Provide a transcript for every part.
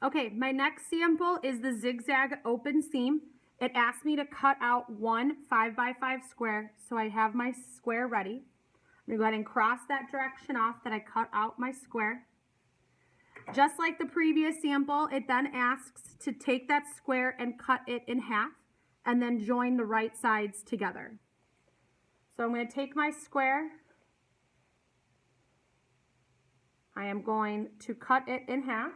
Okay, my next sample is the zigzag open seam. It asked me to cut out one 5x5 square, so I have my square ready. I'm gonna go ahead and cross that direction off that I cut out my square. Just like the previous sample, it then asks to take that square and cut it in half and then join the right sides together. So I'm going to take my square. I am going to cut it in half.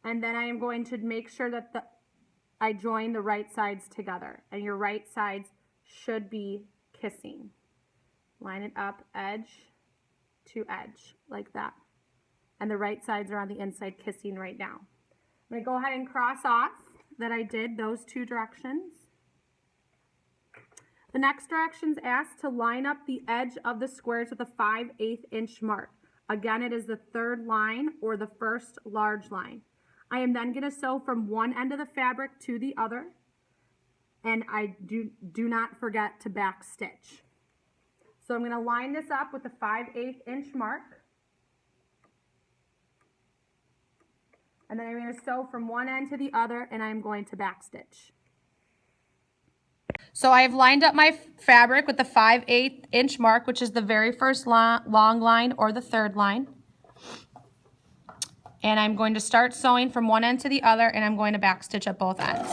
And then I am going to make sure that I join the right sides together. And your right sides should be kissing. Line it up edge to edge like that. And the right sides are on the inside kissing right now. I'm going to go ahead and cross off that I did those two directions. The next directions asked to line up the edge of the squares with a 5/8 inch mark. Again, it is the third line or the first large line. I am then going to sew from one end of the fabric to the other, and I do not forget to back stitch. So I'm going to line this up with the 5/8 inch mark. And then I'm going to sew from one end to the other, and I'm going to back stitch. So I've lined up my fabric with the 5/8 inch mark, which is the very first long line or the third line. And I'm going to start sewing from one end to the other, and I'm going to back stitch at both ends.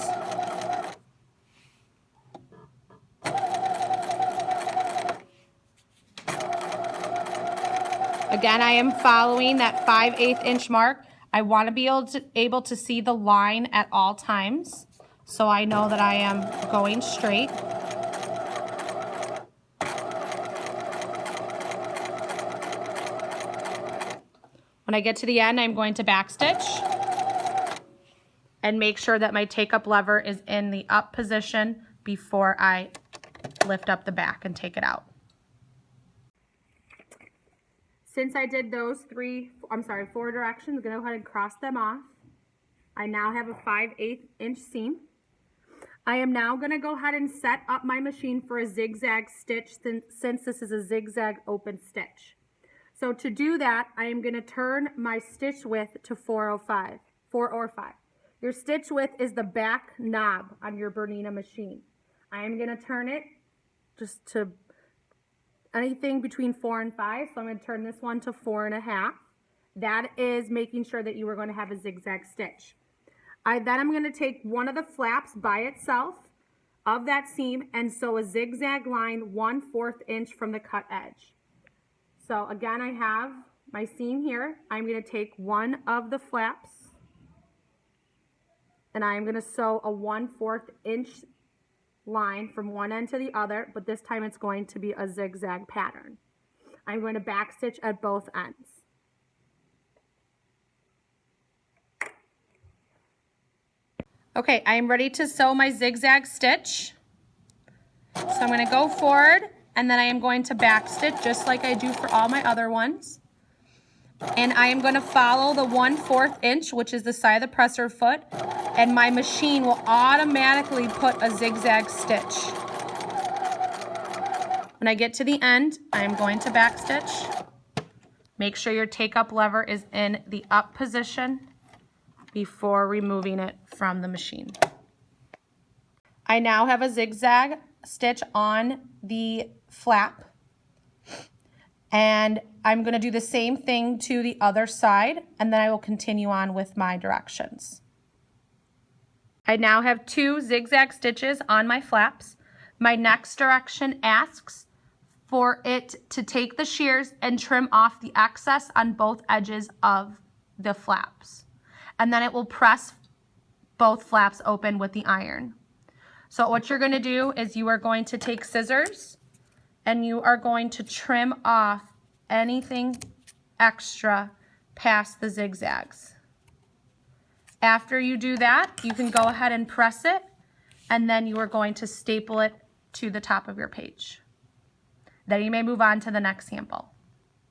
Again, I am following that 5/8 inch mark. I want to be able to see the line at all times, so I know that I am going straight. When I get to the end, I'm going to back stitch and make sure that my take-up lever is in the up position before I lift up the back and take it out. Since I did those four directions, I'm going to go ahead and cross them off. I now have a 5/8 inch seam. I am now going to go ahead and set up my machine for a zigzag stitch since this is a zigzag open stitch. So to do that, I am going to turn my stitch width to 4 or 5. Your stitch width is the back knob on your Bernina machine. I am going to turn it just to anything between 4 and 5. So I'm going to turn this one to 4.5. That is making sure that you are going to have a zigzag stitch. Then I'm going to take one of the flaps by itself of that seam and sew a zigzag line 1/4 inch from the cut edge. So again, I have my seam here. I'm going to take one of the flaps and I'm going to sew a 1/4 inch line from one end to the other, but this time it's going to be a zigzag pattern. I'm going to back stitch at both ends. Okay, I am ready to sew my zigzag stitch. So I'm going to go forward and then I am going to back stitch just like I do for all my other ones. And I am going to follow the 1/4 inch, which is the side of the presser foot, and my machine will automatically put a zigzag stitch. When I get to the end, I am going to back stitch. Make sure your take-up lever is in the up position before removing it from the machine. I now have a zigzag stitch on the flap, and I'm going to do the same thing to the other side, and then I will continue on with my directions. I now have 2 zigzag stitches on my flaps. My next direction asks for it to take the shears and trim off the excess on both edges of the flaps. And then it will press both flaps open with the iron. So what you're going to do is you are going to take scissors and you are going to trim off anything extra past the zigzags. After you do that, you can go ahead and press it, and then you are going to staple it to the top of your page. Then you may move on to the next sample.